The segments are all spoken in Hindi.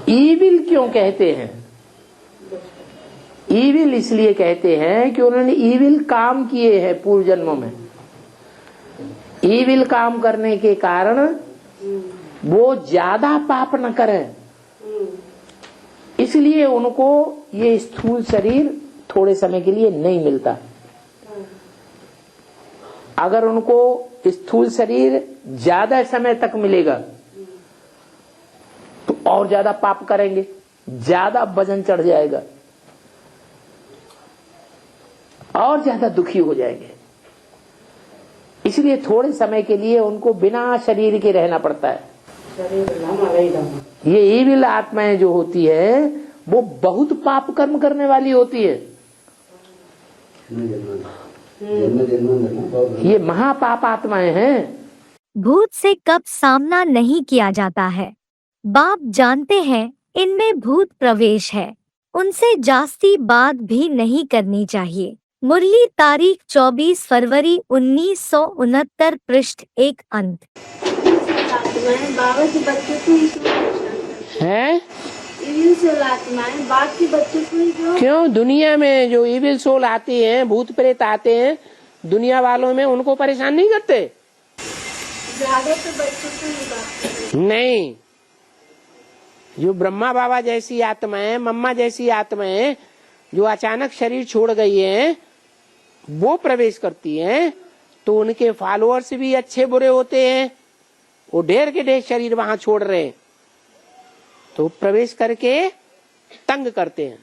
ईविल क्यों कहते हैं? ईविल इसलिए कहते हैं कि उन्होंने ईविल काम किए हैं पूर्व जन्मों में। ईविल काम करने के कारण वो ज्यादा पाप न करें, इसलिए उनको ये स्थूल शरीर थोड़े समय के लिए नहीं मिलता। अगर उनको स्थूल शरीर ज्यादा समय तक मिलेगा तो और ज्यादा पाप करेंगे, ज्यादा वजन चढ़ जाएगा और ज्यादा दुखी हो जाएंगे। इसलिए थोड़े समय के लिए उनको बिना शरीर के रहना पड़ता है। ये ईविल आत्माएं जो होती है वो बहुत पाप कर्म करने वाली होती है। ये महापाप आत्माएं हैं। भूत से कब सामना नहीं किया जाता है। बाप जानते हैं इनमें भूत प्रवेश है, उनसे जास्ती बात भी नहीं करनी चाहिए। मुरली तारीख 24 फरवरी 1969 पृष्ठ 1 अंत। बाबा के बच्चों को हैं? ईविल सोल आत्माएं बाप के बच्चों को ही क्यों? दुनिया में जो ईविल सोल आती हैं, भूत प्रेत आते हैं, दुनिया वालों में उनको परेशान नहीं करते? ज्यादा तो बच्चों को ही बात नहीं। जो ब्रह्मा बाबा जैसी आत्माएं, मम्मा जैसी आत्माएं जो अचानक शरीर छोड़ गई हैं, वो प्रवेश करती हैं तो उनके फॉलोअर्स भी अच्छे बुरे होते हैं। वो ढेर के ढेर शरीर वहां छोड़ रहे हैं तो प्रवेश करके तंग करते हैं।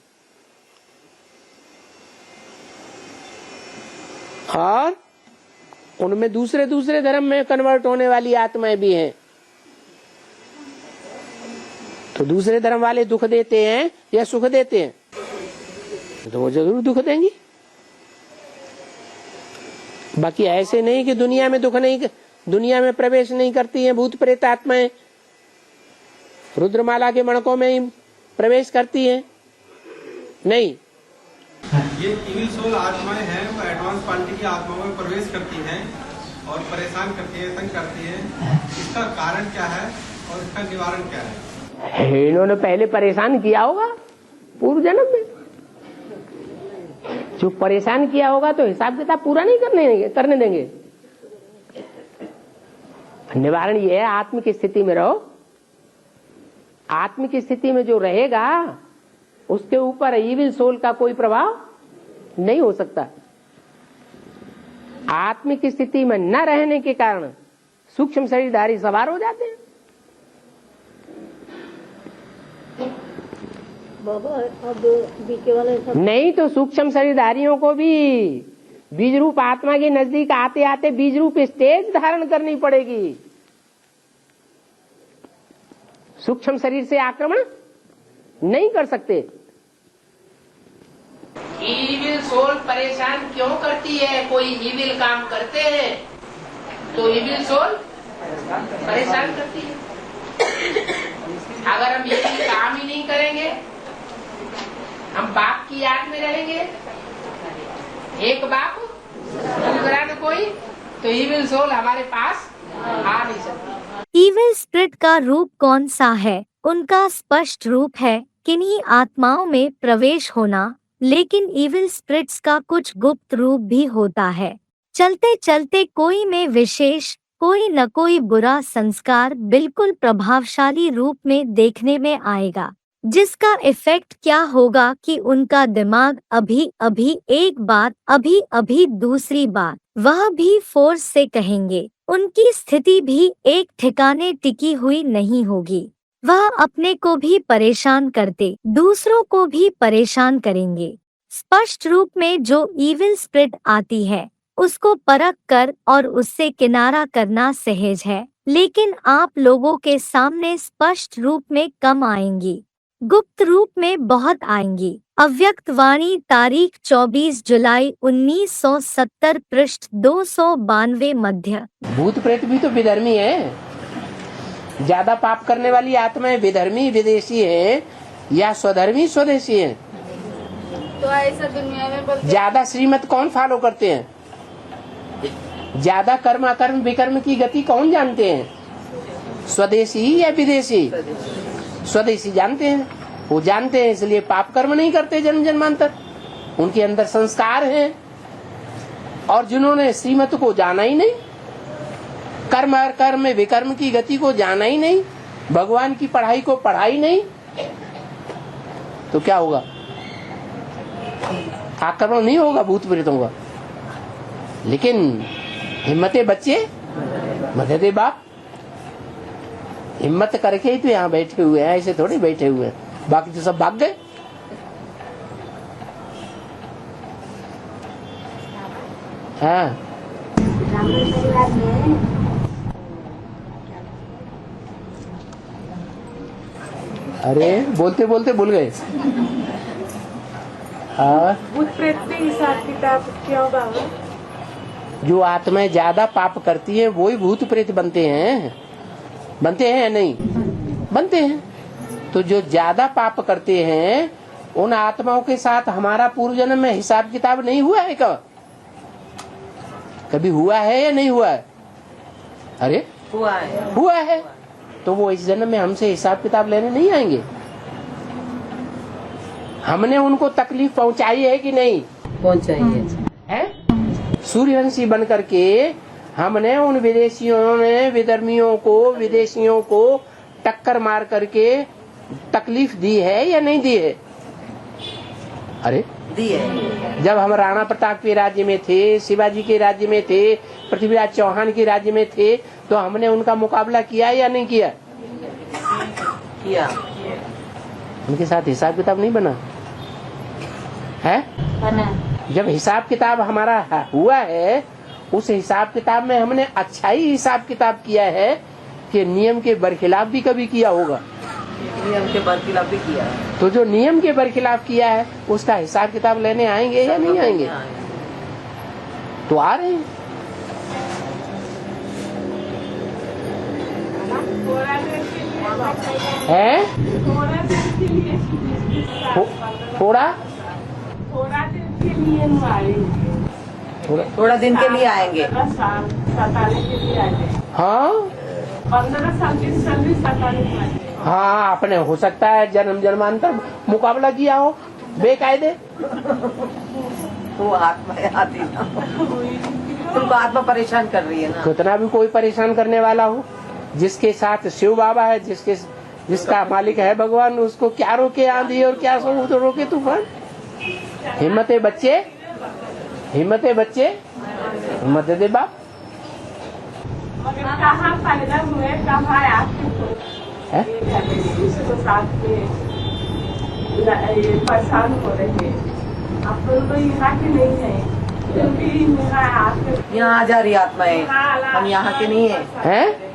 और उनमें दूसरे दूसरे धर्म में कन्वर्ट होने वाली आत्माएं भी हैं, तो दूसरे धर्म वाले दुख देते हैं या सुख देते हैं? तो वो जरूर दुख देंगी। बाकी ऐसे नहीं कि दुनिया में दुख नहीं, दुनिया में प्रवेश नहीं करती हैं भूत प्रेत आत्माएं, रुद्रमाला के मणकों में ही प्रवेश करती हैं। नहीं, ये ईविल सोल आत्माएं हैं, वो एडवांस क्वालिटी की आत्माओं में प्रवेश करती हैं और परेशान करती है, तंग करती है। इसका कारण क्या है और इसका निवारण क्या है? इन्होंने पहले परेशान किया होगा पूर्व जन्म में। जो परेशान किया होगा तो हिसाब किताब पूरा नहीं करने देंगे। निवारण ये है, आत्म की स्थिति में रहो। आत्म की स्थिति में जो रहेगा उसके ऊपर ईविल सोल का कोई प्रभाव नहीं हो सकता। आत्म की स्थिति में न रहने के कारण सूक्ष्म शरीरधारी सवार हो जाते हैं। बाबा अब बीके वाले सब नहीं तो सूक्ष्म शरीरधारियों को भी बीज रूप आत्मा के नजदीक आते आते बीज रूप स्टेज धारण करनी पड़ेगी। सूक्ष्म शरीर से आक्रमण नहीं कर सकते। ईविल सोल परेशान क्यों करती है? कोई ईविल काम करते हैं तो ईविल सोल परेशान करती है। अगर हम ईविल काम ही नहीं करेंगे, हम बाप की याद में रहेंगे, एक बाप दूसरा न कोई, तो ईविल सोल हमारे पास आ नहीं सकती। ईविल स्पिरिट का रूप कौन सा है? उनका स्पष्ट रूप है किन्हीं आत्माओं में प्रवेश होना, लेकिन ईविल स्पिरिट्स का कुछ गुप्त रूप भी होता है। चलते चलते कोई में विशेष कोई न कोई बुरा संस्कार बिल्कुल प्रभावशाली रूप में देखने में आएगा, जिसका इफेक्ट क्या होगा कि उनका दिमाग अभी अभी एक बात, अभी अभी दूसरी बात, वह भी फोर्स से कहेंगे। उनकी स्थिति भी एक ठिकाने टिकी हुई नहीं होगी। वह अपने को भी परेशान करते, दूसरों को भी परेशान करेंगे। स्पष्ट रूप में जो ईविल स्पिरिट आती है उसको परख कर और उससे किनारा करना सहज है, लेकिन आप लोगों के सामने स्पष्ट रूप में कम आएंगी, गुप्त रूप में बहुत आएंगी। अव्यक्त वाणी तारीख 24 जुलाई 1970 पृष्ठ 292 मध्य। भूत प्रेत भी तो विधर्मी है। ज्यादा पाप करने वाली आत्माएं विधर्मी विदेशी है या स्वधर्मी स्वदेशी है? तो ऐसा दुनिया में बोलते ज्यादा श्रीमत कौन फॉलो करते हैं? ज्यादा कर्म अकर्म विकर्म की गति कौन जानते हैं? स्वदेशी या विदेशी? स्वदेशी जानते हैं, वो जानते हैं इसलिए पाप कर्म नहीं करते जन्म जन्मांतर, उनके अंदर संस्कार हैं। और जिन्होंने श्रीमत को जाना ही नहीं, कर्म और कर्म विकर्म की गति को जाना ही नहीं, भगवान की पढ़ाई को पढ़ा ही नहीं, तो क्या होगा? आक्रमण नहीं होगा भूत प्रेतों का। लेकिन हिम्मते बच्चे मददे बाप, हिम्मत करके ही तो यहाँ बैठे हुए हैं, ऐसे थोड़ी बैठे हुए हैं, बाकी तो सब भाग गए। हाँ, अरे बोलते बोलते भूल गए। हाँ, भूत प्रेत के हिसाब किताब क्यों बाबा? जो आत्माएं ज्यादा पाप करती हैं वही भूत प्रेत बनते हैं। बनते हैं या नहीं? बनते हैं। तो जो ज्यादा पाप करते हैं उन आत्माओं के साथ हमारा पूर्व जन्म में हिसाब किताब नहीं हुआ है क्या? कभी हुआ है या नहीं हुआ है? अरे हुआ है। तो वो इस जन्म में हमसे हिसाब किताब लेने नहीं आएंगे। हमने उनको तकलीफ पहुंचाई है कि नहीं? पहुंचाई है। सूर्यवंशी बन करके हमने उन विदेशियों ने विधर्मियों को, विदेशियों को टक्कर मार करके तकलीफ दी है या नहीं दी है? अरे दी है। जब हम राणा प्रताप के राज्य में थे, शिवाजी के राज्य में थे, पृथ्वीराज चौहान के राज्य में थे, तो हमने उनका मुकाबला किया या नहीं किया? किया। उनके साथ हिसाब किताब नहीं बना है? बना। जब हिसाब किताब हमारा हुआ है, उस हिसाब किताब में हमने अच्छा ही हिसाब किताब किया है कि नियम के बरखिलाफ भी कभी किया होगा। नियम के बरखिलाफ भी किया। तो जो नियम के बरखिलाफ किया है उसका हिसाब किताब लेने आएंगे या नहीं आएंगे? तो आ रहे हैं। है थोड़ा थोड़ा दिन के लिए आएंगे। हाँ 15 साल 20 साल 47 हाँ, आपने हो सकता है जन्म जन्मांतर मुकाबला किया हो बेकायदे। वो आत्मा आती ना, तुमको आत्मा परेशान कर रही है ना। कितना भी कोई परेशान करने वाला हो, जिसके साथ शिव बाबा है, जिसका मालिक है भगवान, उसको क्या रोके आंधी और क्या तो रोके तूफान। हिम्मते बच्चे, हिम्मते बच्चे, हिम्मत दे बाप। कहाँ पैदा हुए, कहाँ है? साथ में परेशान हो रहे हैं। अपन तो यहाँ के नहीं है, यहाँ आ जा रही आत्माएं। हम यहाँ के नहीं है।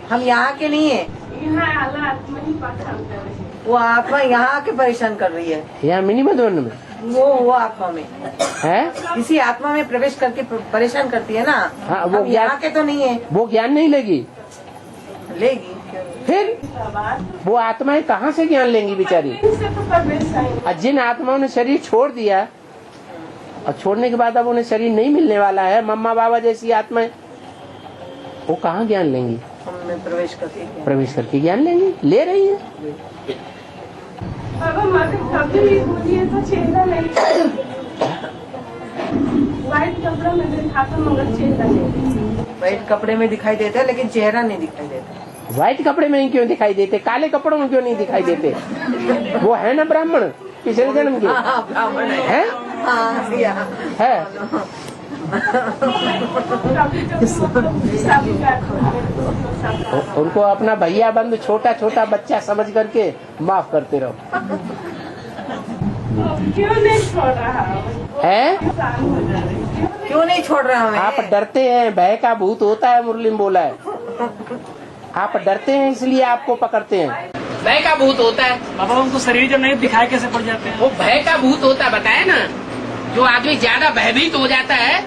हम यहाँ के नहीं है। यहाँ आत्मा ही परेशान कर रहे हैं। वो आत्मा यहाँ आके परेशान कर रही है। यहाँ मिनी मधुबन में वो आत्मा में है, किसी आत्मा में प्रवेश करके परेशान करती है ना। हाँ, वो हम यहाँ के तो नहीं है। वो ज्ञान नहीं लेगी। लेगी फिर वो आत्माएं कहाँ से ज्ञान लेंगी बेचारी? और जिन आत्माओं ने शरीर छोड़ दिया और छोड़ने के बाद अब उन्हें शरीर नहीं मिलने वाला है, मम्मा बाबा जैसी आत्माएं, वो कहाँ ज्ञान लेंगी? हमने प्रवेश करके ज्ञान लेंगी, ले रही है। कभी मुझे तो चेहरा नहीं, व्हाइट कपड़ा में देखा था मगर चेहरा नहीं। व्हाइट कपड़े में दिखाई देता है लेकिन चेहरा नहीं दिखाई देता। व्हाइट कपड़े में ही क्यों दिखाई देते? काले कपड़ों में क्यों नहीं दिखाई देते? वो है ना ब्राह्मण, पिछले जन्म के ब्राह्मण है। है उनको अपना भैया बंधु छोटा छोटा बच्चा समझ करके माफ करते रहो। क्यों नहीं छोड़ रहा है? क्यों नहीं छोड़ रहा हमें? आप डरते हैं, भय का भूत होता है, मुरली में बोला है। आप डरते हैं इसलिए आपको पकड़ते हैं। भय का भूत होता है बाबा। उनको शरीर जब नहीं दिखाई कैसे पड़ जाते हैं? वो भय का भूत होता है, बताया ना। जो आदमी ज्यादा भयभीत हो जाता है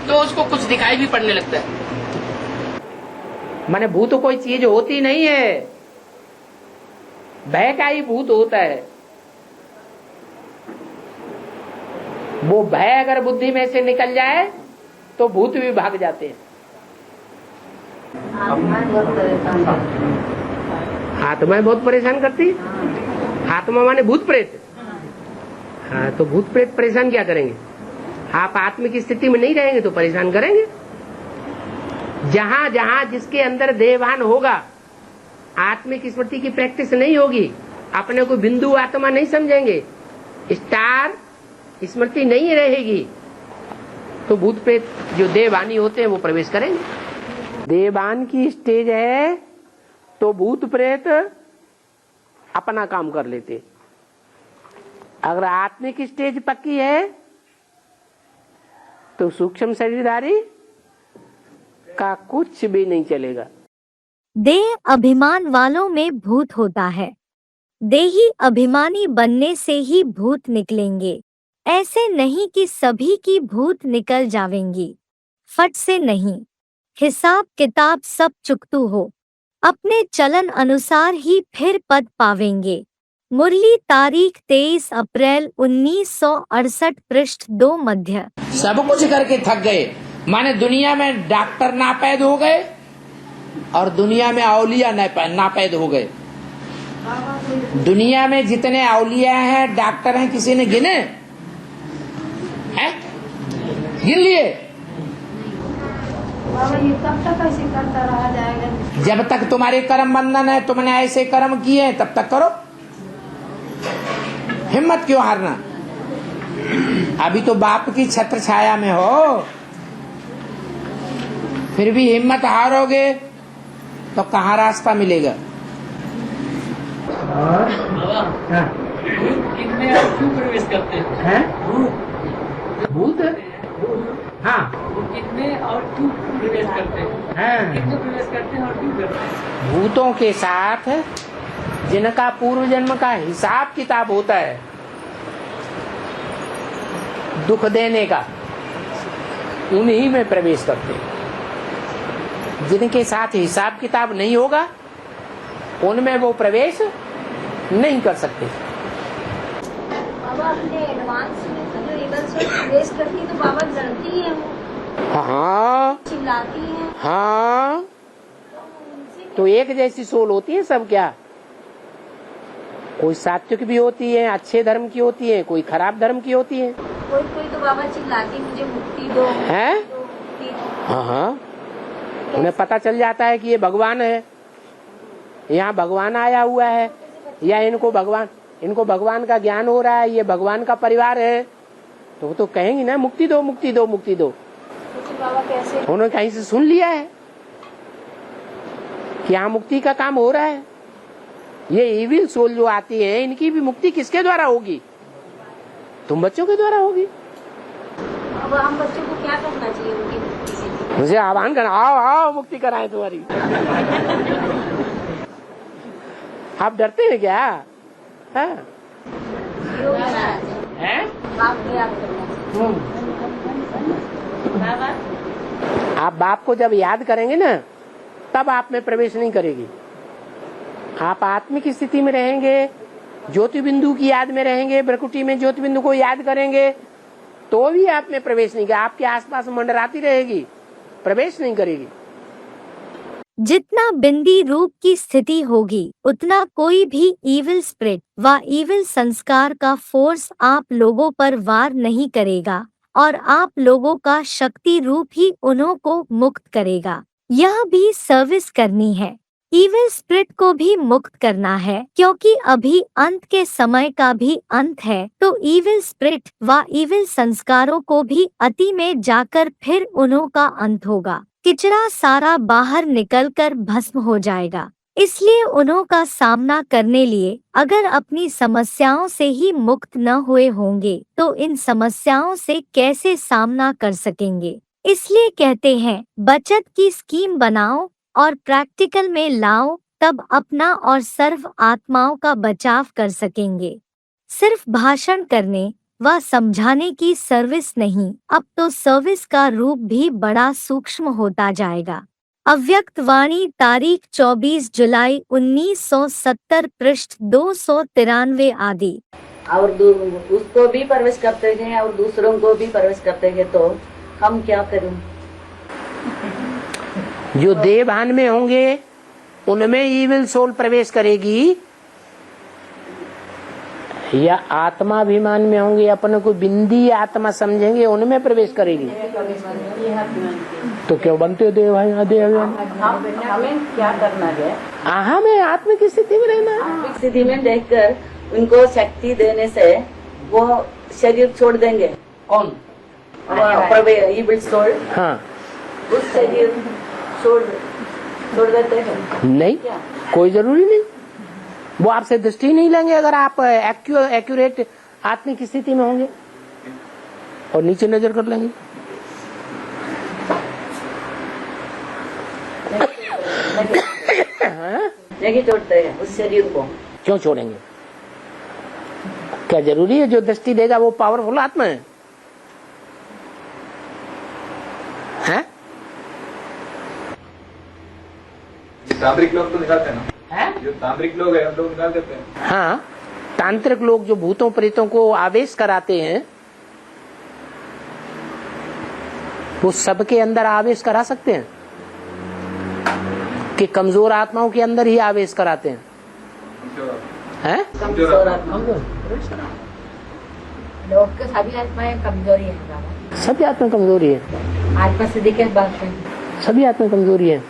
तो उसको कुछ दिखाई भी पड़ने लगता है। माने भूत कोई चीज होती नहीं है, भय का ही भूत होता है। वो भय अगर बुद्धि में से निकल जाए तो भूत भी भाग जाते हैं। आत्माएं बहुत परेशान करती है। आत्मा माने भूत प्रेत। हाँ, तो भूत प्रेत परेशान क्या करेंगे? आप आत्म की स्थिति में नहीं रहेंगे तो परेशान करेंगे। जहां जहां जिसके अंदर देहभान होगा, आत्मिक स्मृति की प्रैक्टिस नहीं होगी, अपने को बिंदु आत्मा नहीं समझेंगे, स्टार स्मृति नहीं रहेगी, तो भूत प्रेत जो देहभानी होते हैं वो प्रवेश करेंगे। देहभान की स्टेज है तो भूत प्रेत अपना काम कर लेते। अगर आत्मिक स्टेज पक्की है तो सूक्ष्म शरीरधारी का कुछ भी नहीं चलेगा। देह अभिमान वालों में भूत होता है। देही अभिमानी बनने से ही भूत निकलेंगे। ऐसे नहीं कि सभी की भूत निकल जावेंगी, फट से नहीं। हिसाब किताब सब चुकतू हो, अपने चलन अनुसार ही फिर पद पावेंगे। मुरली तारीख 23 अप्रैल 1968 पृष्ठ 2 मध्य। सब कुछ करके थक गए, माने दुनिया में डॉक्टर नापैद हो गए और दुनिया में औलिया नापैद हो गए। दुनिया में जितने औलिया हैं, डॉक्टर हैं, किसी ने गिने हैं? गिन लिए? बाबा ये कब तक ऐसे करता रहा जाएगा? जब तक तुम्हारे कर्म बंधन है, तुमने ऐसे कर्म किए हैं, तब तक करो। हिम्मत क्यों हारना? अभी तो बाप की छत्र छाया में हो, फिर भी हिम्मत हारोगे तो कहाँ रास्ता मिलेगा? कितने और क्यों प्रवेश करते हैं? भूत? हाँ, कितने और क्यों प्रवेश करते हैं? कितने प्रवेश करते हैं और क्यों करते हैं? भूतों के साथ जिनका पूर्व जन्म का हिसाब किताब होता है दुख देने का, उन्हीं में प्रवेश करते हैं। जिनके साथ हिसाब किताब नहीं होगा उनमें वो प्रवेश नहीं कर सकते। बाबा अपने एडवांस में तो जो इवल सोल प्रवेश करती है तो बाबा डरती है, वो हाँ चिल्लाती है। हाँ, तो एक जैसी सोल होती है सब क्या? कोई सात्विक भी होती है, अच्छे धर्म की होती है, कोई खराब धर्म की होती है। कोई कोई तो बाबा चिल्लाती मुझे मुक्ति दो, है? मुक्ति दो। हाँ हाँ, उन्हें पता चल जाता है कि ये भगवान है, यहाँ भगवान आया हुआ है, या इनको भगवान का ज्ञान हो रहा है, ये भगवान का परिवार है, तो वो तो कहेंगी ना मुक्ति दो मुक्ति दो मुक्ति दो। तो बाबा कैसे? उन्होंने कहीं से सुन लिया है कि यहाँ मुक्ति का काम हो रहा है। ये इविल सोल जो आती है, इनकी भी मुक्ति किसके द्वारा होगी? तुम बच्चों के द्वारा होगी। अब हम बच्चों को क्या करना चाहिए उनकी मुक्ति के लिए? मुझे आह्वान करना, आओ आओ मुक्ति कराएं तुम्हारी। आप डरते हैं क्या? हाँ? योग कराना चाहिए। हैं? बाप को याद करना चाहिए। आप बाप को जब याद करेंगे ना, तब आप में प्रवेश नहीं करेगी। आप आत्मिक स्थिति में रहेंगे, ज्योति बिंदु की याद में रहेंगे, प्रकृति में ज्योति बिंदु को याद करेंगे, तो भी आप में प्रवेश नहीं करेगी। आपके आसपास मंडराती रहेगी, प्रवेश नहीं करेगी। जितना बिंदी रूप की स्थिति होगी, उतना कोई भी इविल स्पिरिट व इविल संस्कार का फोर्स आप लोगों पर वार नहीं करेगा और आप लोगों का शक्ति रूप ही उन्हों को मुक्त करेगा। यह भी सर्विस करनी है, इविल स्पिरिट को भी मुक्त करना है, क्योंकि अभी अंत के समय का भी अंत है, तो इविल स्पिरिट व इविल संस्कारों को भी अति में जाकर फिर उन्हों का अंत होगा। किचरा सारा बाहर निकलकर भस्म हो जाएगा। इसलिए उन्हों का सामना करने लिए अगर अपनी समस्याओं से ही मुक्त न हुए होंगे तो इन समस्याओं से कैसे सामना कर सकेंगे। इसलिए कहते हैं बचत की स्कीम बनाओ और प्रैक्टिकल में लाओ, तब अपना और सर्व आत्माओं का बचाव कर सकेंगे। सिर्फ भाषण करने व समझाने की सर्विस नहीं, अब तो सर्विस का रूप भी बड़ा सूक्ष्म होता जाएगा। अव्यक्त वाणी तारीख 24 जुलाई 1970 पृष्ठ 293 आदि। और उसको भी परवरिश करते हैं और दूसरों को भी परवरिश करते हैं, तो हम क्या करूं? जो देवभान में होंगे उनमें ईविल सोल प्रवेश करेगी, या आत्माभिमान में होंगे, अपने को बिंदी आत्मा समझेंगे, उनमें प्रवेश करेगी। तो क्यों बनते हो देव भाई? हमें क्या करना है? हमें आत्मा की स्थिति में रहना है। आत्मिक स्थिति में देखकर उनको शक्ति देने से वो शरीर छोड़ देंगे। कौन? Evil soul. हाँ, उस शरीर छोड़ देते हैं। नहीं, कोई जरूरी नहीं। वो आपसे दृष्टि नहीं लेंगे अगर आप एक्यूरेट आत्मिक स्थिति में होंगे, और नीचे नजर कर लेंगे। नहीं छोड़ते हैं उस शरीर को। क्यों छोड़ेंगे? क्या जरूरी है जो दृष्टि देगा वो पावरफुल आत्मा है? हैं? तांत्रिक लोग तो निकालते हैं ना, जो तांत्रिक लोग हैं हम लोग निकाल देते हैं। हाँ, तांत्रिक लोग जो भूतों प्रेतों को आवेश कराते हैं, वो सबके अंदर आवेश करा सकते हैं कि कमजोर आत्माओं के अंदर ही आवेश कराते हैं? हैं? कमजोर आत्मा। लोग के सभी आत्माएं कमजोरी है। सभी आत्मा कमजोरी है। आत्मा सिद्धि के बाद में, सभी आत्मा कमजोरी है।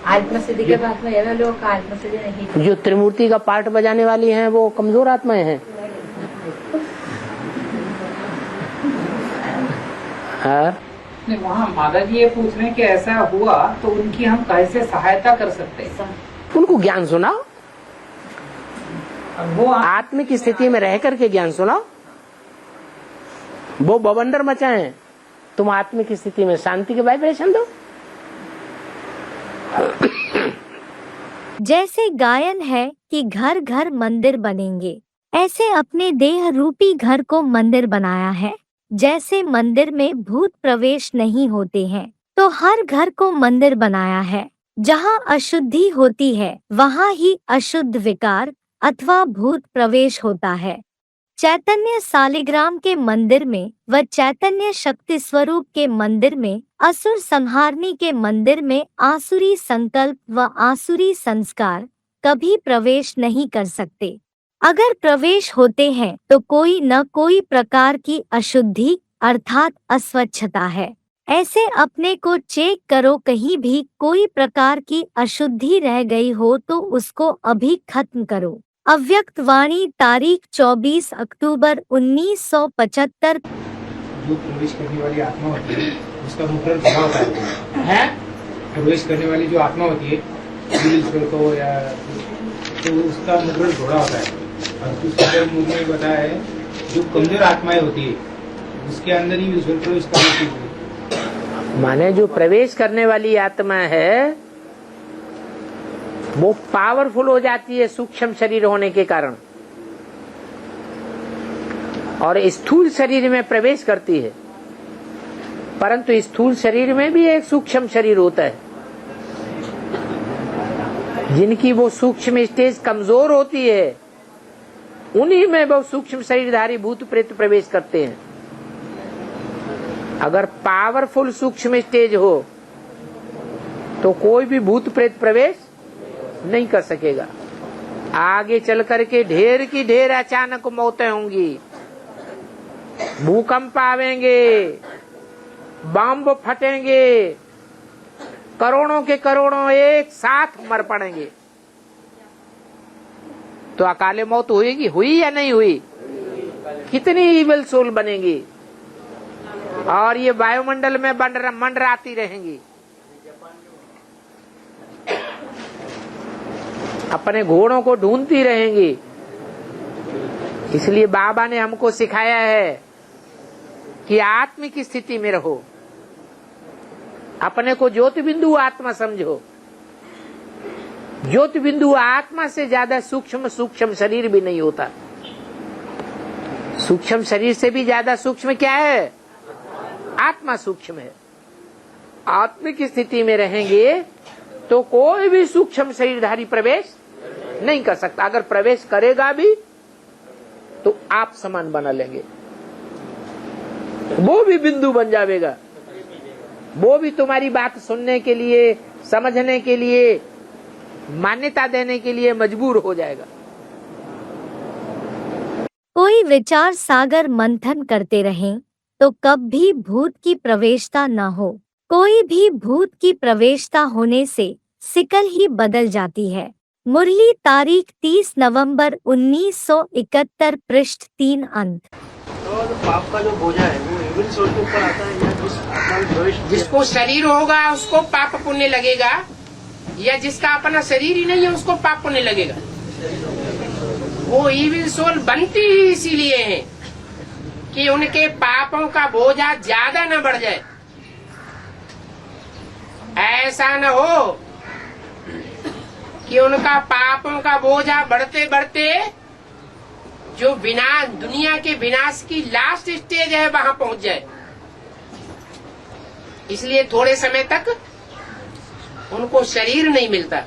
आत्मा सिद्धि के बाद में ये लोग का आत्मा सिद्धि नहीं। जो त्रिमूर्ति का पार्ट बजाने वाली हैं वो कमजोर आत्माएं हैं। हाँ? नहीं, वहाँ माता जी ये पूछ रहे हैं कि ऐसा हुआ तो उनकी हम कैसे सहायता कर सकते हैं? उनको ज्ञान सुनाओ, वो आत्मिक स्थिति में रह करके ज्ञान सुनाओ। वो बवंडर मचाएं, तुम आत्मिक स्थिति में शांति के वाइब्रेशन दो। जैसे गायन है कि घर घर मंदिर बनेंगे, ऐसे अपने देह रूपी घर को मंदिर बनाया है। जैसे मंदिर में भूत प्रवेश नहीं होते हैं, तो हर घर को मंदिर बनाया है। जहाँ अशुद्धि होती है वहाँ ही अशुद्ध विकार अथवा भूत प्रवेश होता है। चैतन्य सालिग्राम के मंदिर में व चैतन्य शक्ति स्वरूप के मंदिर में, असुर संहारनी के मंदिर में आसुरी संकल्प व आसुरी संस्कार कभी प्रवेश नहीं कर सकते। अगर प्रवेश होते हैं तो कोई न कोई प्रकार की अशुद्धि अर्थात अस्वच्छता है। ऐसे अपने को चेक करो, कहीं भी कोई प्रकार की अशुद्धि रह गई हो तो उसको अभी खत्म करो। अव्यक्त वाणी, तारीख 24 अक्टूबर 1975। जो प्रवेश करने वाली आत्मा होती है उसका मुखर घोड़ा होता है। प्रवेश करने वाली जो आत्मा होती है को या तो उसका मुखर घोड़ा होता है। और दूसरे मुख में बताया है जो कमजोर आत्माएं होती है उसके अंदर ही ईश्वर प्रवेश करने की, माने जो प्रवेश करने वाली आत्मा है वो पावरफुल हो जाती है सूक्ष्म शरीर होने के कारण, और स्थूल शरीर में प्रवेश करती है। परंतु स्थूल शरीर में भी एक सूक्ष्म शरीर होता है। जिनकी वो सूक्ष्म स्टेज कमजोर होती है उन्हीं में वो सूक्ष्म शरीरधारी भूत प्रेत प्रवेश करते हैं। अगर पावरफुल सूक्ष्म स्टेज हो तो कोई भी भूत प्रेत प्रवेश नहीं कर सकेगा। आगे चल करके ढेर की ढेर अचानक मौतें होंगी, भूकंप आवेंगे, बम फटेंगे, करोड़ों के करोड़ों एक साथ मर पड़ेंगे। तो अकाले मौत होएगी, हुई या नहीं हुई? कितनी ईविल सोल बनेगी और ये वायुमंडल में मंडराती रहेंगी। अपने घोड़ों को ढूंढती रहेंगी। इसलिए बाबा ने हमको सिखाया है कि आत्मिक स्थिति में रहो, अपने को ज्योति बिंदु आत्मा समझो। ज्योति बिंदु आत्मा से ज्यादा सूक्ष्म शरीर भी नहीं होता। सूक्ष्म शरीर से भी ज्यादा सूक्ष्म क्या है? आत्मा सूक्ष्म है। आत्मिक स्थिति में रहेंगे तो कोई भी सूक्ष्म शरीरधारी प्रवेश नहीं कर सकता। अगर प्रवेश करेगा भी तो आप समान बना लेंगे, वो भी बिंदु बन जाएगा। वो भी तुम्हारी बात सुनने के लिए, समझने के लिए मान्यता देने के लिए मजबूर हो जाएगा। कोई विचार सागर मंथन करते रहें तो कब भी भूत की प्रवेशता न हो। कोई भी भूत की प्रवेशता होने से सिकल ही बदल जाती है। मुरली तारीख 30 नवंबर 1971 पृष्ठ 3 अंत। तो पाप का जो बोझा है वो इविल सोल के ऊपर आता है या जिस आत्मा में प्रवेश जिसको शरीर होगा उसको पाप पुण्य लगेगा, या जिसका अपना शरीर ही नहीं है उसको पाप पुण्य लगेगा। वो इविल सोल बनती ही इसीलिए है कि उनके पापों का बोझा ज्यादा न बढ़ जाए। ऐसा न हो कि उनका पापों का बोझा बढ़ते बढ़ते जो दुनिया के विनाश की लास्ट स्टेज है वहां पहुंच जाए। इसलिए थोड़े समय तक उनको शरीर नहीं मिलता,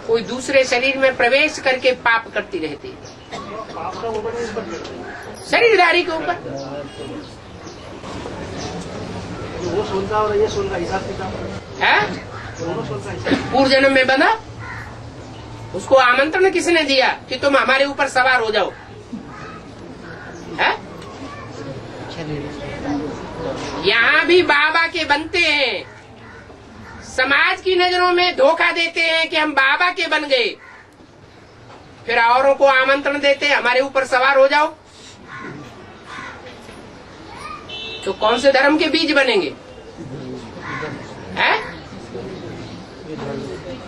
कोई दूसरे शरीर में प्रवेश करके पाप करती रहती है। शरीरधारी के ऊपर वो सोल का और ये सोल का हिसाब किताब है। पूर्व जन्म में बंधा, उसको आमंत्रण किसने दिया कि तुम हमारे ऊपर सवार हो जाओ? है? यहाँ भी बाबा के बनते हैं, समाज की नजरों में धोखा देते हैं कि हम बाबा के बन गए, फिर औरों को आमंत्रण देते हैं हमारे ऊपर सवार हो जाओ। तो कौन से धर्म के बीज बनेंगे? हैं?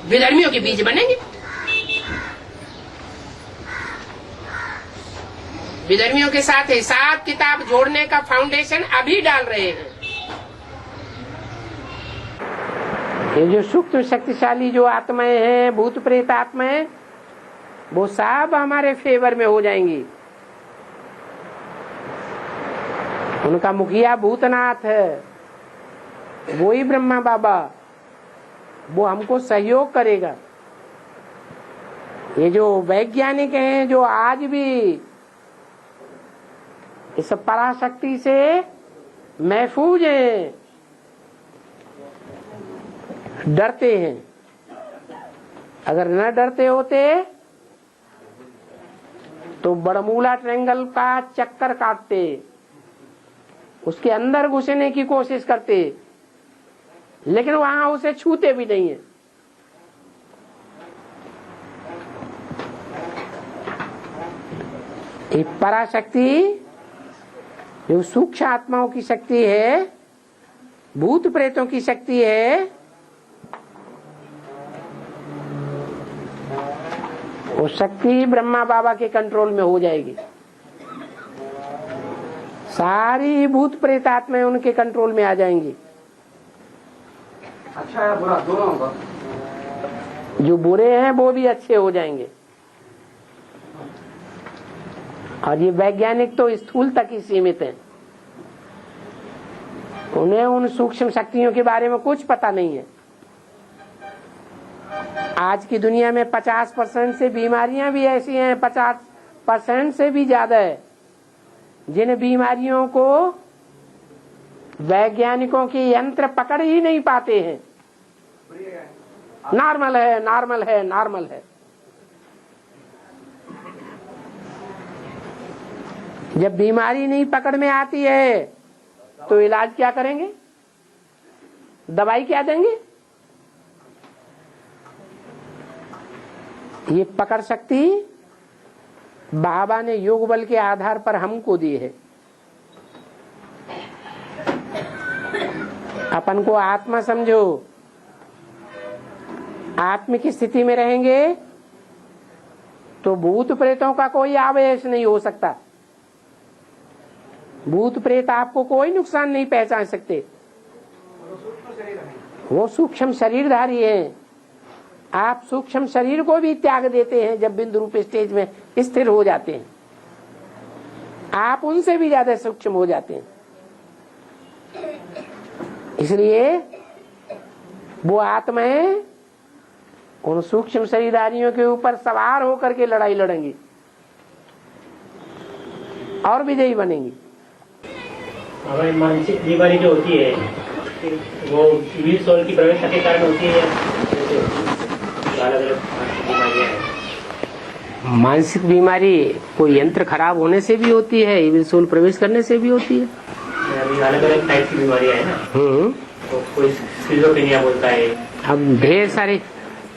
विधर्मियों के बीज बनेंगे। विधर्मियों के साथ हिसाब किताब जोड़ने का फाउंडेशन अभी डाल रहे हैं। ये जो सूक्ष्म शक्तिशाली जो आत्माएं हैं, भूत प्रेत आत्माएं, वो सब हमारे फेवर में हो जाएंगी। उनका मुखिया भूतनाथ है, वो ही ब्रह्मा बाबा, वो हमको सहयोग करेगा। ये जो वैज्ञानिक हैं जो आज भी इस पराशक्ति से महफूज हैं, डरते हैं। अगर न डरते होते तो बरमूला ट्रायंगल का चक्कर काटते, उसके अंदर घुसने की कोशिश करते, लेकिन वहां उसे छूते भी नहीं है। ये पराशक्ति जो सूक्ष्म आत्माओं की शक्ति है, भूत प्रेतों की शक्ति है, वो शक्ति ब्रह्मा बाबा के कंट्रोल में हो जाएगी। सारी भूत प्रेत आत्माएं उनके कंट्रोल में आ जाएंगी। अच्छा या बुरा दोनों होगा। जो बुरे हैं वो भी अच्छे हो जाएंगे। और ये वैज्ञानिक तो स्थूल तक ही सीमित हैं, उन्हें उन सूक्ष्म शक्तियों के बारे में कुछ पता नहीं है। आज की दुनिया में 50% से बीमारियां भी ऐसी हैं, 50% से भी ज्यादा है, जिन बीमारियों को वैज्ञानिकों के यंत्र पकड़ ही नहीं पाते हैं। नॉर्मल है, नॉर्मल है, नॉर्मल है। जब बीमारी नहीं पकड़ में आती है तो इलाज क्या करेंगे? दवाई क्या देंगे? ये पकड़ शक्ति बाबा ने योग बल के आधार पर हमको दी है। अपन को आत्मा समझो, आत्मिक स्थिति में रहेंगे तो भूत प्रेतों का कोई आवेश नहीं हो सकता। भूत प्रेत आपको कोई नुकसान नहीं पहुंचा सकते। वो सूक्ष्म शरीरधारी हैं। आप सूक्ष्म शरीर को भी त्याग देते हैं जब बिंदु रूप स्टेज में स्थिर हो जाते हैं। आप उनसे भी ज्यादा सूक्ष्म हो जाते हैं। इसलिए वो आत्माएं उन सूक्ष्म शरीरधारियों के ऊपर सवार होकर के लड़ाई लड़ेंगी और विजयी बनेंगी। हमारी मानसिक बीमारी जो होती है वो इविल सोल की प्रवेशता के कारण होती है। अलग अलग बीमारियां हैं। मानसिक बीमारी कोई यंत्र खराब होने से भी होती है, इविल सोल प्रवेश करने से भी होती है। अभी अलग अलग टाइप की बीमारियां हैं ना, तो कोई स्किज़ोफ्रेनिया बोलता है। अब ढेर सारे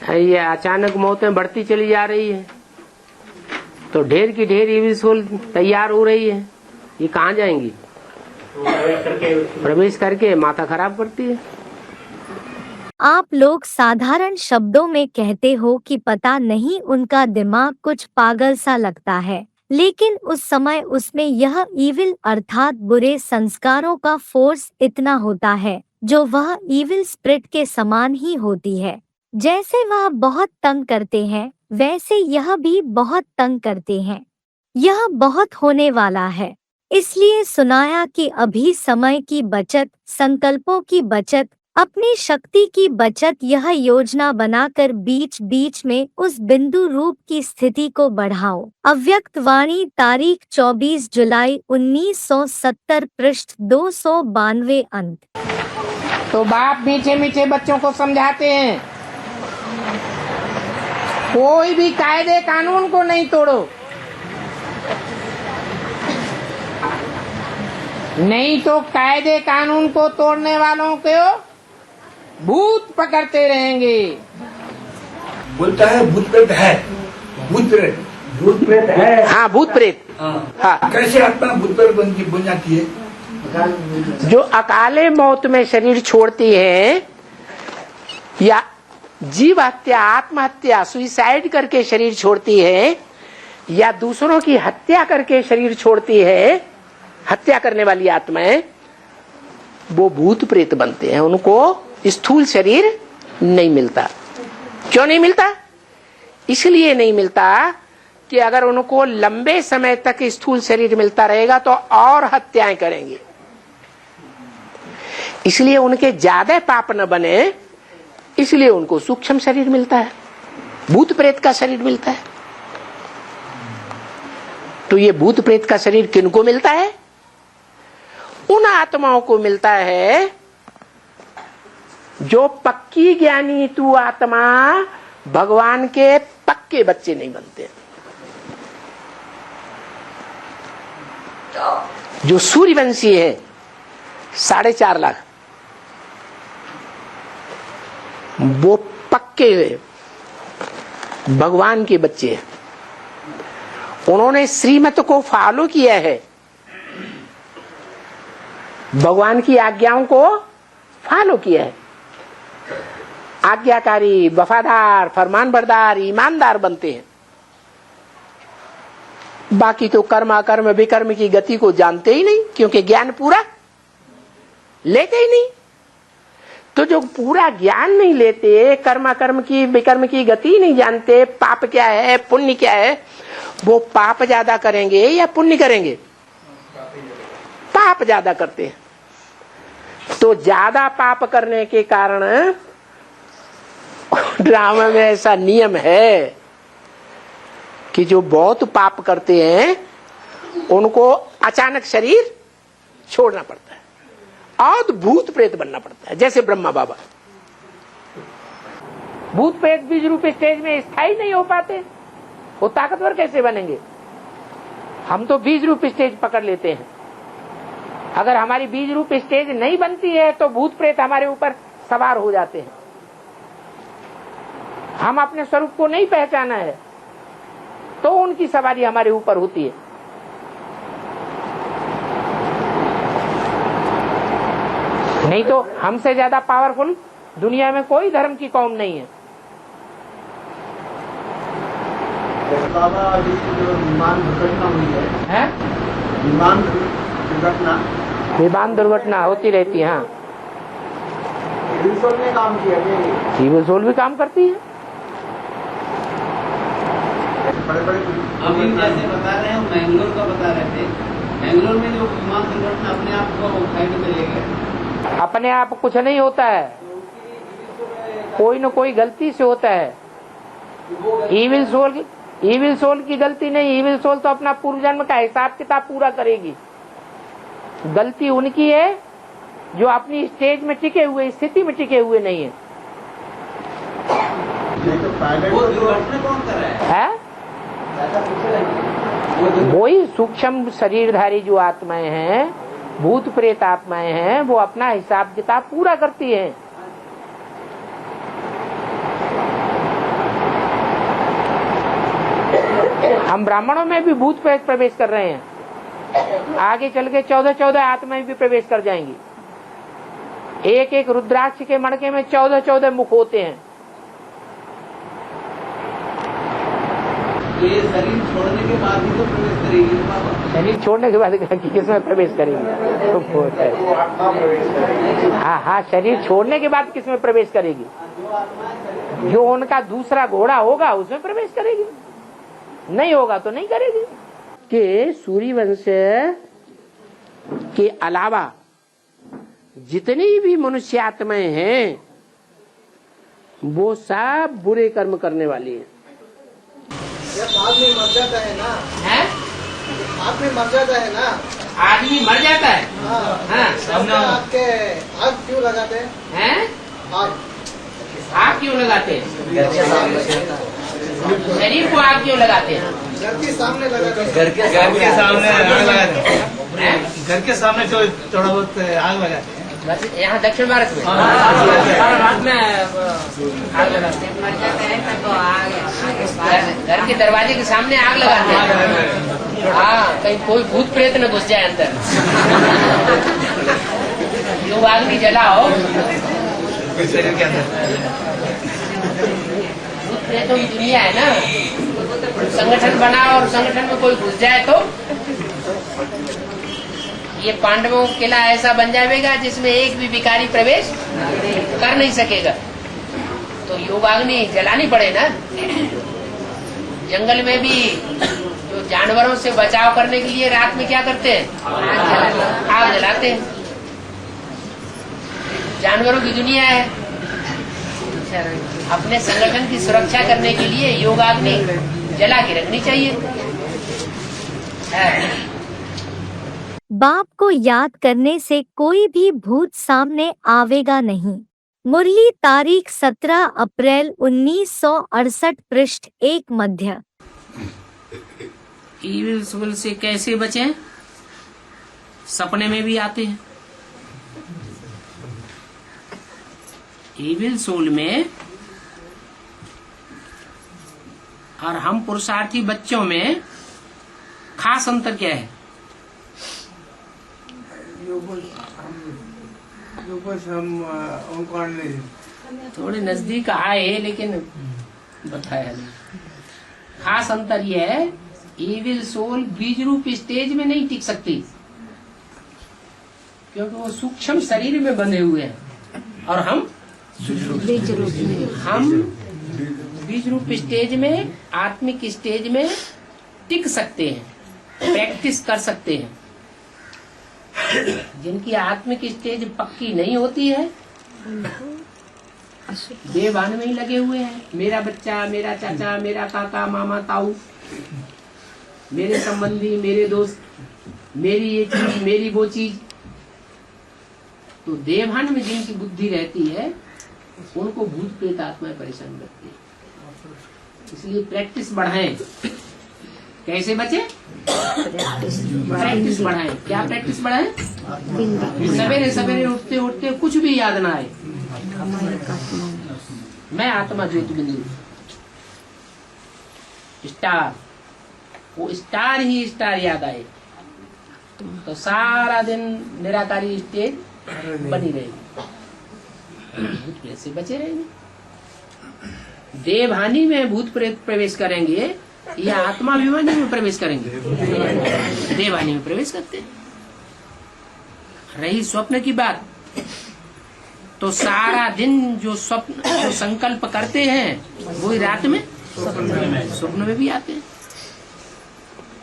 ये अचानक मौतें बढ़ती चली जा रही है, तो ढेर की ढेर इविल सोल तैयार हो रही है, ये कहाँ जाएंगी? प्रवेश करके माथा खराब करती है। आप लोग साधारण शब्दों में कहते हो कि पता नहीं उनका दिमाग कुछ पागल सा लगता है, लेकिन उस समय उसमें यह ईविल अर्थात बुरे संस्कारों का फोर्स इतना होता है जो वह ईविल स्पिरिट के समान ही होती है। जैसे वह बहुत तंग करते हैं वैसे यह भी बहुत तंग करते हैं। यह बहुत होने वाला है, इसलिए सुनाया कि अभी समय की बचत, संकल्पों की बचत, अपनी शक्ति की बचत, यह योजना बनाकर बीच बीच में उस बिंदु रूप की स्थिति को बढ़ाओ। अव्यक्त वाणी तारीख 24 जुलाई 1970 पृष्ठ 292 अंत। तो बाप मीठे मीठे बच्चों को समझाते हैं, कोई भी कायदे कानून को नहीं तोड़ो, नहीं तो कायदे कानून को तोड़ने वालों को भूत पकड़ते रहेंगे। बोलता है भूत प्रेत है, भूत प्रेत है। हाँ, भूत प्रेत। हाँ, कैसे आत्मा भूत प्रेत बन जाती है? जो अकाले मौत में शरीर छोड़ती है या जीव हत्या, आत्महत्या, सुइसाइड करके शरीर छोड़ती है या दूसरों की हत्या करके शरीर छोड़ती है, हत्या करने वाली आत्माएं, वो भूत प्रेत बनते हैं। उनको स्थूल शरीर नहीं मिलता। क्यों नहीं मिलता? इसलिए नहीं मिलता कि अगर उनको लंबे समय तक स्थूल शरीर मिलता रहेगा तो और हत्याएं करेंगे, इसलिए उनके ज्यादा पाप न बने, इसलिए उनको सूक्ष्म शरीर मिलता है, भूत प्रेत का शरीर मिलता है। तो ये भूत प्रेत का शरीर किनको मिलता है? उन आत्माओं को मिलता है जो पक्की ज्ञानी तू आत्मा भगवान के पक्के बच्चे नहीं बनते, जो सूर्यवंशी है 4.5 लाख, वो पक्के भगवान के बच्चे हैं। उन्होंने श्रीमत को फॉलो किया है, भगवान की आज्ञाओं को फॉलो किया है, आज्ञाकारी, वफादार, फरमानबरदार, ईमानदार बनते हैं। बाकी तो कर्म अकर्म विकर्म की गति को जानते ही नहीं, क्योंकि ज्ञान पूरा लेते ही नहीं। तो जो पूरा ज्ञान नहीं लेते, कर्म अकर्म की विकर्म की गति नहीं जानते, पाप क्या है पुण्य क्या है, वो पाप ज्यादा करेंगे या पुण्य करेंगे? पाप ज्यादा करते हैं। तो ज्यादा पाप करने के कारण ड्रामा में ऐसा नियम है कि जो बहुत पाप करते हैं उनको अचानक शरीर छोड़ना पड़ता है और भूत प्रेत बनना पड़ता है। जैसे ब्रह्मा बाबा भूत प्रेत बीज रूप स्टेज में स्थायी नहीं हो पाते, वो ताकतवर कैसे बनेंगे? हम तो बीज रूप स्टेज पकड़ लेते हैं। अगर हमारी बीज रूप स्टेज नहीं बनती है तो भूत प्रेत हमारे ऊपर सवार हो जाते हैं। हम अपने स्वरूप को नहीं पहचाना है तो उनकी सवारी हमारे ऊपर होती है। नहीं तो हमसे ज्यादा पावरफुल दुनिया में कोई धर्म की कौम नहीं है। बाबा विमान दुर्घटना हुई है, विमान दुर्घटना होती रहती है। हाँ, ने काम किया, इविल सोल भी काम करती है। अभी जैसे बता रहे हैं, मैंगलोर का बता रहे थे, मैंगलोर में जो विमान दुर्घटना अपने आप को साइड में ले गए। अपने आप कुछ नहीं होता है, कोई न कोई गलती से होता है। इविल सोल की गलती नहीं, इविल सोल तो अपना पूर्व जन्म का हिसाब किताब पूरा करेगी। गलती उनकी है जो अपनी स्टेज में टिके हुए, स्थिति में टिके हुए नहीं है। वो दुर्घटना कौन कर रहा है? वही सूक्ष्म शरीरधारी जो आत्माएं हैं, भूत प्रेत आत्माएं हैं, वो अपना हिसाब किताब पूरा करती हैं। हम ब्राह्मणों में भी भूत प्रेत प्रवेश कर रहे हैं, आगे चल के 14 आत्माएं भी प्रवेश कर जाएंगी। एक एक रुद्राक्ष के मणके में 14 मुख होते हैं। ये शरीर छोड़ने के बाद ही तो प्रवेश करेगी बाबा। शरीर छोड़ने के बाद किसमें प्रवेश करेंगे? हाँ, शरीर छोड़ने के बाद किसमें प्रवेश करेगी? जो उनका दूसरा घोड़ा होगा उसमें प्रवेश करेगी, नहीं होगा तो नहीं करेगी। कि सूर्यवंश के अलावा जितनी भी मनुष्य आत्माएं हैं वो सब बुरे कर्म करने वाली हैं। आदमी मर जाता है ना, है? आदमी मर जाता है ना, आदमी मर जाता है। हाँ। आपके आग क्यों लगाते हैं? आग क्यों लगाते हैं? शरीर को आग क्यों लगाते हैं? घर के सामने लगाते हैं। घर के सामने आग लगाते हैं। घर के सामने थोड़ा बहुत आग लगाते हैं। यहाँ दक्षिण भारत में भारत में आग लगाते हैं। मर जाते हैं तो घर के दरवाजे के सामने आग लगाते हैं। हाँ, कहीं कोई भूत प्रेत न घुस जाए अंदर। जो आग नहीं जलाओ शरीर के अंदर। भूत प्रेतों की दुनिया है ना, संगठन बना और संगठन में कोई घुस जाए तो ये पांडवों का किला ऐसा बन जाएगा जिसमें एक भी भिखारी प्रवेश कर नहीं सकेगा। तो योगाग्नि जलानी पड़े ना। जंगल में भी जो जानवरों से बचाव करने के लिए रात में क्या करते हैं? आग जलाते हैं। जानवरों की दुनिया है। अपने संगठन की सुरक्षा करने के लिए योगाग्नि जला के रखनी चाहिए। बाप को याद करने से कोई भी भूत सामने आवेगा नहीं। मुरली तारीख 17 अप्रैल 1968 पृष्ठ 1 मध्य। ईविल सोल से कैसे बचें? सपने में भी आते हैं। ईविल सोल में और हम पुरुषार्थी बच्चों में खास अंतर क्या है? थोड़े नजदीक आए लेकिन बताया नहीं। खास अंतर यह है, ईविल सोल बीज रूप स्टेज में नहीं टिक सकती क्योंकि वो सूक्ष्म शरीर में बंधे हुए हैं और हम बीज रूप स्टेज में, आत्मिक स्टेज में टिक सकते हैं, प्रैक्टिस कर सकते हैं। जिनकी आत्मिक स्टेज पक्की नहीं होती है देवान में ही लगे हुए हैं। मेरा बच्चा, मेरा चाचा, मेरा काका, मामा, ताऊ, मेरे संबंधी, मेरे दोस्त, मेरी ये चीज, मेरी वो चीज। तो देवान में जिनकी बुद्धि रहती है उनको भूत प्रेत आत्माएं परेशान करती है। इसलिए प्रैक्टिस बढ़ाएं। कैसे बचे? प्रैक्टिस बढ़ाएं। क्या प्रैक्टिस बढ़ाएं? सवेरे सवेरे उठते उठते कुछ भी याद ना आए, मैं आत्मा ज्योति बिंदु स्टार, वो स्टार ही स्टार याद आए तो सारा दिन निराकारी स्टेज बनी रहेगी। भूत प्रेत से बचे रहेंगे। देवहानि में भूत प्रेत प्रवेश करेंगे या आत्माभिमानी में प्रवेश करेंगे? देवहानि में प्रवेश करते हैं। रही स्वप्न की बात, तो सारा दिन जो स्वप्न, जो संकल्प करते हैं वही रात में स्वप्न में भी आते हैं।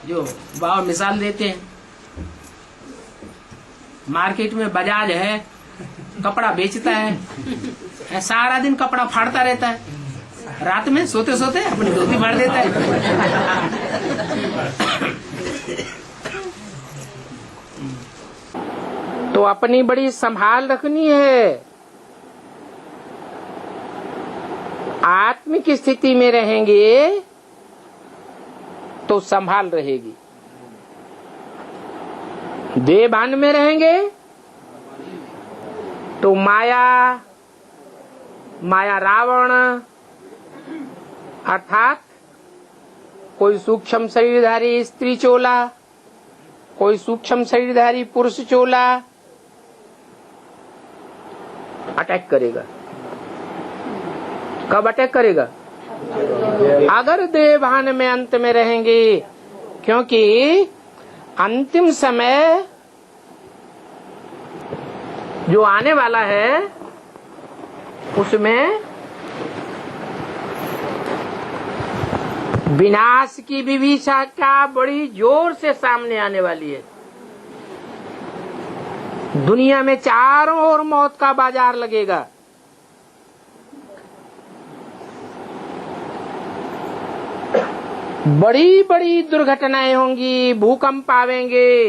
जो बाबा मिसाल देते हैं, मार्केट में बजाज है, कपड़ा बेचता है, सारा दिन कपड़ा फाड़ता रहता है, रात में सोते सोते अपनी धोती फाड़ देता है। तो अपनी बड़ी संभाल रखनी है। आत्मिक स्थिति में रहेंगे तो संभाल रहेगी, देह भान में रहेंगे तो माया रावण अर्थात कोई सूक्ष्म शरीरधारी स्त्री चोला, कोई सूक्ष्म शरीरधारी पुरुष चोला अटैक करेगा। कब अटैक करेगा? अगर देवभान में अंत में रहेंगे, क्योंकि अंतिम समय जो आने वाला है उसमें विनाश की विभीषा क्या बड़ी जोर से सामने आने वाली है। दुनिया में चारों ओर मौत का बाजार लगेगा। बड़ी बड़ी दुर्घटनाएं होंगी, भूकंप आवेंगे।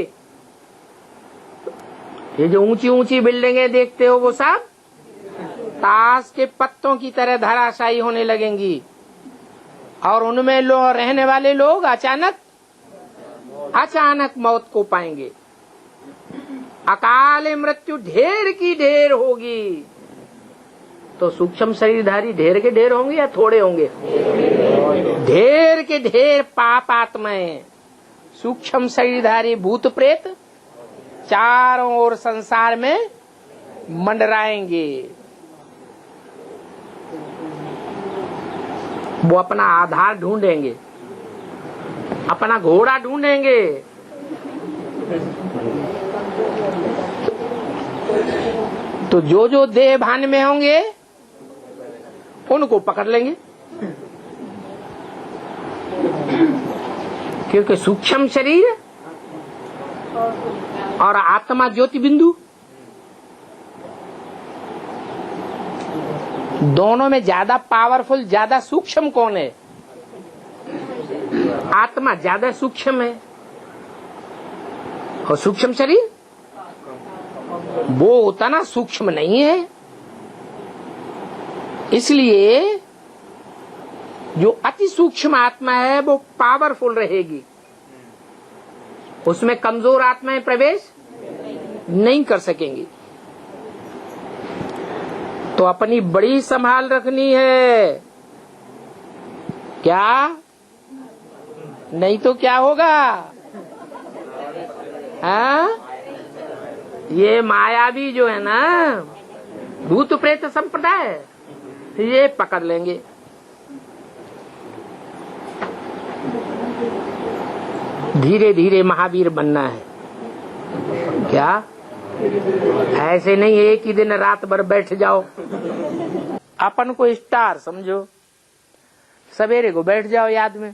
ये जो ऊंची ऊंची बिल्डिंगें देखते हो वो सब ताश के पत्तों की तरह धराशायी होने लगेंगी और उनमें रहने वाले लोग अचानक मौत को पाएंगे। अकाल मृत्यु ढेर की ढेर होगी। तो सूक्ष्म शरीरधारी ढेर के ढेर होंगे या थोड़े होंगे? ढेर के ढेर पाप आत्माएं, सूक्ष्म शरीरधारी भूत प्रेत चारों ओर संसार में मंडराएंगे। वो अपना आधार ढूंढेंगे, अपना घोड़ा ढूंढेंगे। तो जो देह भान में होंगे उनको पकड़ लेंगे, क्योंकि सूक्ष्म शरीर और आत्मा ज्योति बिंदु दोनों में ज्यादा पावरफुल, ज्यादा सूक्ष्म कौन है? आत्मा ज्यादा सूक्ष्म है और सूक्ष्म शरीर वो उतना सूक्ष्म नहीं है। इसलिए जो अति सूक्ष्म आत्मा है वो पावरफुल रहेगी, उसमें कमजोर आत्माएं प्रवेश नहीं कर सकेंगी। तो अपनी बड़ी संभाल रखनी है। क्या? नहीं तो क्या होगा? हाँ? ये मायावी जो है ना, भूत प्रेत संप्रदाय, ये पकड़ लेंगे। धीरे धीरे महावीर बनना है। क्या? ऐसे नहीं एक ही दिन रात भर बैठ जाओ। अपन को स्टार समझो, सवेरे को बैठ जाओ याद में,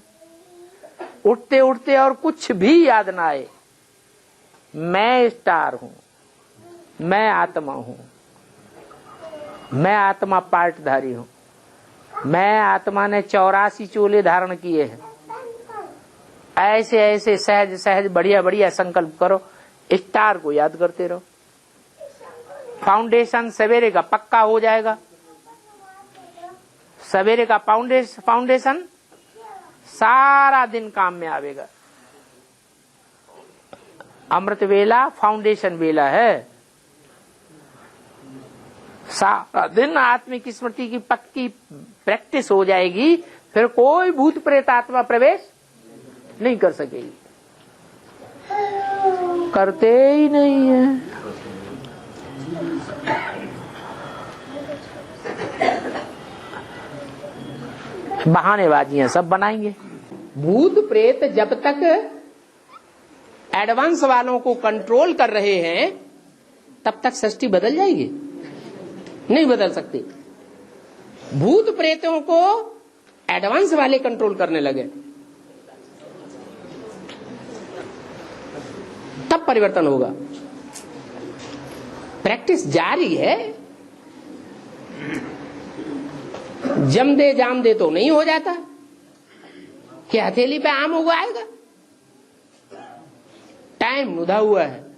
उठते उठते और कुछ भी याद ना आए, मैं स्टार हूं, मैं आत्मा हूं, मैं आत्मा पार्टधारी हूं, मैं आत्मा ने 84 चोले धारण किए हैं। ऐसे ऐसे सहज सहज बढ़िया बढ़िया संकल्प करो, स्टार को याद करते रहो। फाउंडेशन सवेरे का पक्का हो जाएगा। सवेरे का फाउंडेशन सारा दिन काम में आवेगा। अमृत वेला फाउंडेशन वेला है। सारा दिन आत्मिक स्मृति की पक्की प्रैक्टिस हो जाएगी, फिर कोई भूत प्रेत आत्मा प्रवेश नहीं कर सकेगी। करते ही नहीं है। बहानेबाजियां सब बनाएंगे। भूत प्रेत जब तक एडवांस वालों को कंट्रोल कर रहे हैं तब तक सृष्टि बदल जाएगी? नहीं बदल सकती। भूत प्रेतों को एडवांस वाले कंट्रोल करने लगे तब परिवर्तन होगा। प्रैक्टिस जारी है। जम दे जाम दे तो नहीं हो जाता कि हथेली पे आम उगाएगा। टाइम उधा हुआ है।